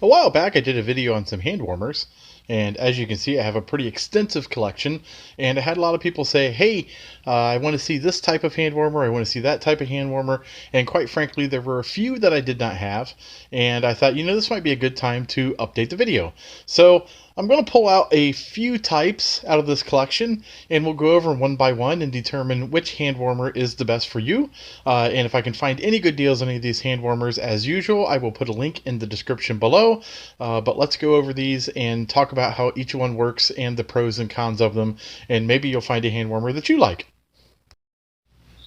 A while back, I did a video on some hand warmers, and as you can see, I have a pretty extensive collection. And I had a lot of people say, "Hey, I want to see this type of hand warmer. I want to see that type of hand warmer." And quite frankly, there were a few that I did not have, and I thought, this might be a good time to update the video. So I'm going to pull out a few types out of this collection, and we'll go over one by one and determine which hand warmer is the best for you. And if I can find any good deals on any of these hand warmers, as usual, I will put a link in the description below. But let's go over these and talk about how each one works and the pros and cons of them, and maybe you'll find a hand warmer that you like.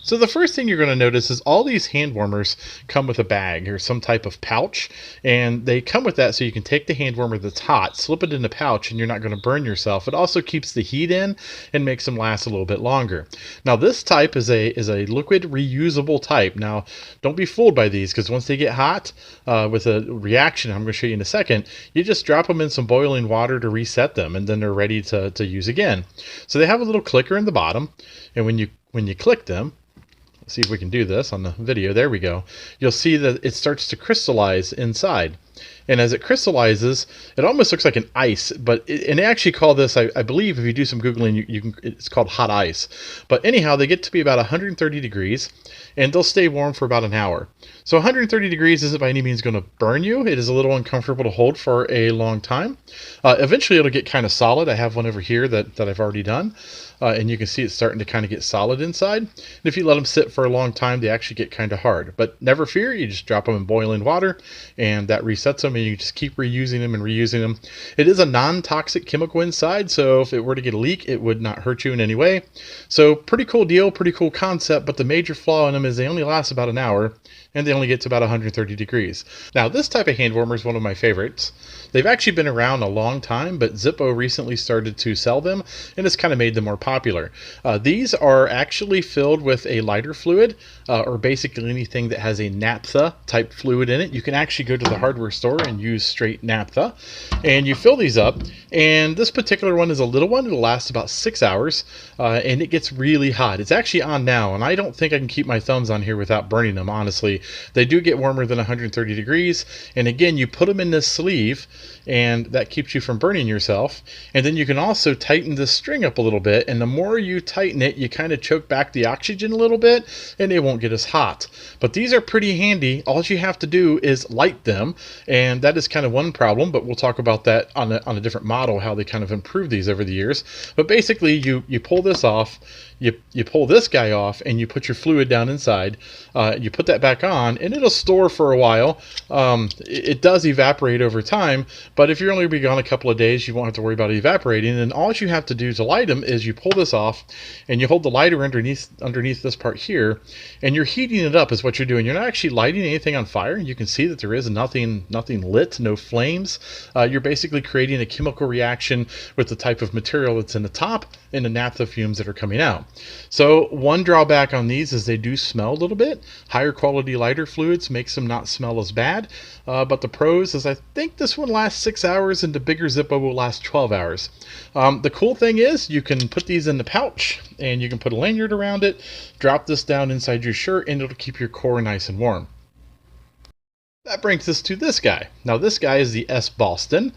So the first thing you're going to notice is all these hand warmers come with a bag or some type of pouch, and they come with that so you can take the hand warmer that's hot, slip it in the pouch, and you're not going to burn yourself. It also keeps the heat in and makes them last a little bit longer. Now this type is a liquid reusable type. Now don't be fooled by these, because once they get hot with a reaction I'm going to show you in a second, you just drop them in some boiling water to reset them, and then they're ready to use again. So they have a little clicker in the bottom, and when you click them, let's see if we can do this on the video. There we go. You'll see that it starts to crystallize inside. And as it crystallizes, it almost looks like an ice, and they actually call this, I believe, if you do some Googling, it's called hot ice. But anyhow, they get to be about 130 degrees, and they'll stay warm for about an hour. So 130 degrees isn't by any means going to burn you. It is a little uncomfortable to hold for a long time. Eventually, it'll get kind of solid. I have one over here that I've already done. And you can see it's starting to kind of get solid inside. And if you let them sit for a long time, they actually get kind of hard. But never fear, you just drop them in boiling water, and that resets them, and you just keep reusing them and reusing them. It is a non-toxic chemical inside, so if it were to get a leak, it would not hurt you in any way. So pretty cool deal, pretty cool concept, but the major flaw in them is they only last about an hour, and they only get to about 130 degrees. Now, this type of hand warmer is one of my favorites. They've actually been around a long time, but Zippo recently started to sell them, and it's kind of made them more popular. These are actually filled with a lighter fluid, or basically anything that has a naphtha type fluid in it. You can actually go to the hardware store and use straight naphtha, and you fill these up. And this particular one is a little one. It'll last about 6 hours, and it gets really hot. It's actually on now, and I don't think I can keep my thumbs on here without burning them, honestly. They do get warmer than 130 degrees, and again, you put them in this sleeve, and that keeps you from burning yourself. And then you can also tighten the string up a little bit, and the more you tighten it, you kind of choke back the oxygen a little bit, and it won't get as hot. But these are pretty handy. All you have to do is light them, and that is kind of one problem, but we'll talk about that on a different model, how they kind of improve these over the years. But basically, you pull this off, you pull this guy off, and you put your fluid down inside. You put that back on, and it'll store for a while. It does evaporate over time, but if you're only be gone a couple of days, you won't have to worry about it evaporating. And all you have to do to light them is you pull this off, and you hold the lighter underneath this part here, and you're heating it up is what you're doing. You're not actually lighting anything on fire. You can see that there is nothing lit, no flames. You're basically creating a chemical reaction with the type of material that's in the top and the naphtha fumes that are coming out. So one drawback on these is they do smell a little bit. Higher quality lighter fluids makes them not smell as bad. But the pros is I think this one lasts 6 hours, and the bigger Zippo will last 12 hours. The cool thing is you can put these in the pouch, and you can put a lanyard around it, drop this down inside your shirt, and it'll keep your core nice and warm. That brings us to this guy. Now this guy is the S. Boston.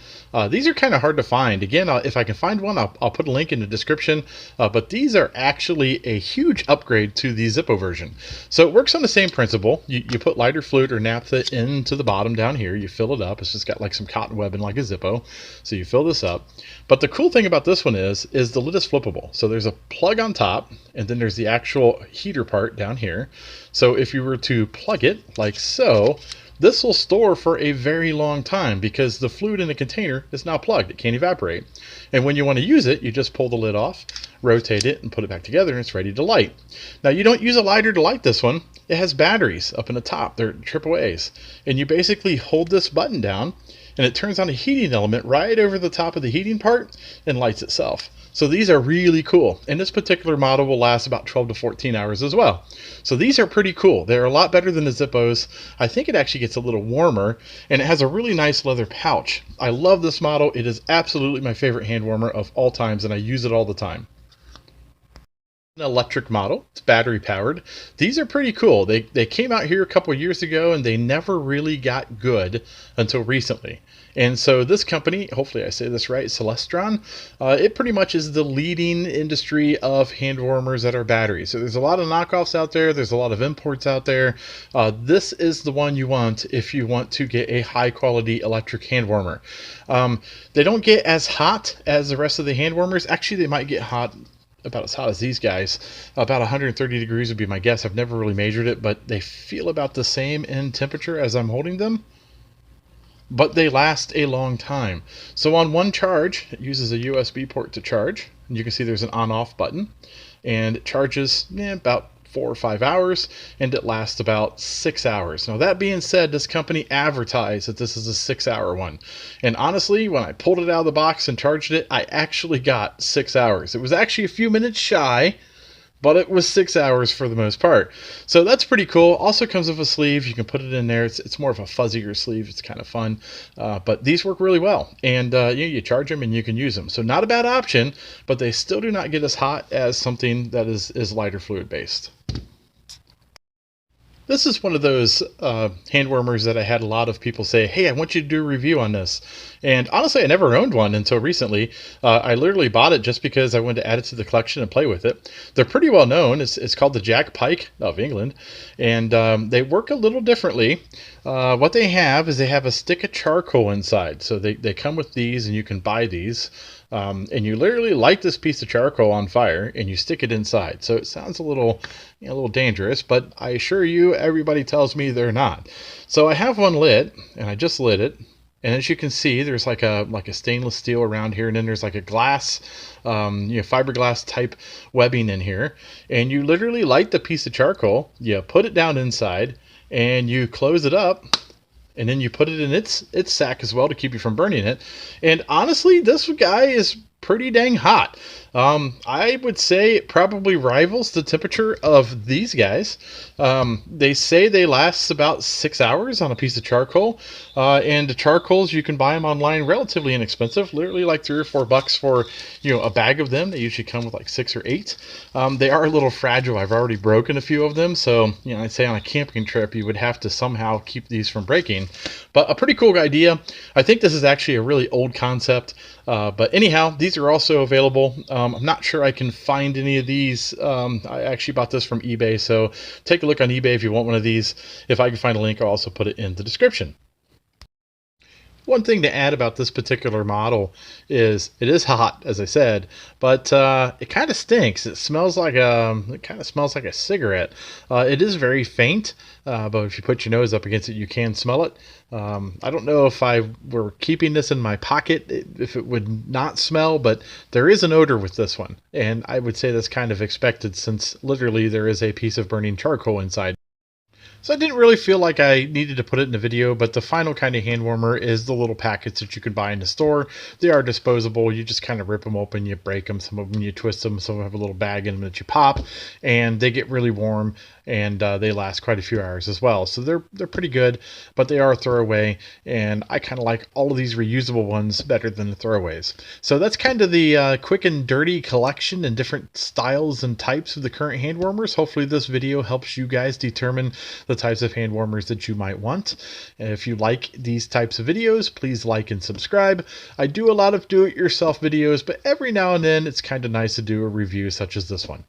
These are kind of hard to find. Again, if I can find one, I'll put a link in the description. But these are actually a huge upgrade to the Zippo version. So it works on the same principle. You put lighter fluid or naphtha into the bottom down here. You fill it up. It's just got like some cotton webbing like a Zippo. So you fill this up. But the cool thing about this one is the lid is flippable. So there's a plug on top, and then there's the actual heater part down here. So if you were to plug it like so, this will store for a very long time because the fluid in the container is now plugged. It can't evaporate. And when you want to use it, you just pull the lid off, rotate it, and put it back together, and it's ready to light. Now, you don't use a lighter to light this one. It has batteries up in the top. They're AAAs. And you basically hold this button down, and it turns on a heating element right over the top of the heating part and lights itself. So these are really cool. And this particular model will last about 12 to 14 hours as well. So these are pretty cool. They're a lot better than the Zippos. I think it actually gets a little warmer, and it has a really nice leather pouch. I love this model. It is absolutely my favorite hand warmer of all times, and I use it all the time. An electric model. It's battery powered. These are pretty cool. They came out here a couple years ago and they never really got good until recently. And so this company, hopefully I say this right, Celestron, it pretty much is the leading industry of hand warmers that are batteries. So there's a lot of knockoffs out there. There's a lot of imports out there. This is the one you want if you want to get a high quality electric hand warmer. They don't get as hot as the rest of the hand warmers. Actually, they might get hot about as hot as these guys. About 130 degrees would be my guess. I've never really measured it, but they feel about the same in temperature as I'm holding them. But they last a long time. So on one charge, it uses a USB port to charge. And you can see there's an on-off button. And it charges about 4 or 5 hours, and it lasts about 6 hours. Now that being said, this company advertised that this is a 6-hour one, and honestly, when I pulled it out of the box and charged it, I actually got 6 hours. It was actually a few minutes shy, but it was 6 hours for the most part. So that's pretty cool. Also comes with a sleeve. You can put it in there. It's more of a fuzzier sleeve. It's kind of fun. But these work really well. And you charge them and you can use them. So not a bad option, but they still do not get as hot as something that is lighter fluid based. This is one of those hand warmers that I had a lot of people say, hey, I want you to do a review on this. And honestly, I never owned one until recently. I literally bought it just because I wanted to add it to the collection and play with it. They're pretty well known. It's called the Jack Pyke of England. And they work a little differently. What they have is they have a stick of charcoal inside. So they come with these and you can buy these. And you literally light this piece of charcoal on fire and you stick it inside. So it sounds a little dangerous, but I assure you, everybody tells me they're not. So I have one lit, and I just lit it. And as you can see, there's like a stainless steel around here, and then there's like a glass, fiberglass type webbing in here. And you literally light the piece of charcoal, you put it down inside, and you close it up. And then you put it in its sack as well to keep you from burning it. And honestly, this guy is pretty dang hot. I would say it probably rivals the temperature of these guys. They say they last about 6 hours on a piece of charcoal. And the charcoals, you can buy them online relatively inexpensive, literally like $3 or $4 for a bag of them. They usually come with like 6 or 8. They are a little fragile. I've already broken a few of them, so I'd say on a camping trip you would have to somehow keep these from breaking. But a pretty cool idea. I think this is actually a really old concept. But anyhow, these are also available. I'm not sure I can find any of these. I actually bought this from eBay, so take a look on eBay if you want one of these. If I can find a link, I'll also put it in the description. One thing to add about this particular model is it is hot, as I said, but it kind of stinks. It kind of smells like a cigarette. It is very faint, but if you put your nose up against it, you can smell it. I don't know if I were keeping this in my pocket, if it would not smell, but there is an odor with this one. And I would say that's kind of expected since literally there is a piece of burning charcoal inside. So I didn't really feel like I needed to put it in a video, but the final kind of hand warmer is the little packets that you can buy in the store. They are disposable. You just kind of rip them open, you break them, some of them you twist them, some have a little bag in them that you pop, and they get really warm, and they last quite a few hours as well. So they're pretty good, but they are a throwaway, and I kind of like all of these reusable ones better than the throwaways. So that's kind of the quick and dirty collection and different styles and types of the current hand warmers. Hopefully this video helps you guys determine the types of hand warmers that you might want. And if you like these types of videos, please like and subscribe. I do a lot of do-it-yourself videos, but every now and then it's kind of nice to do a review such as this one.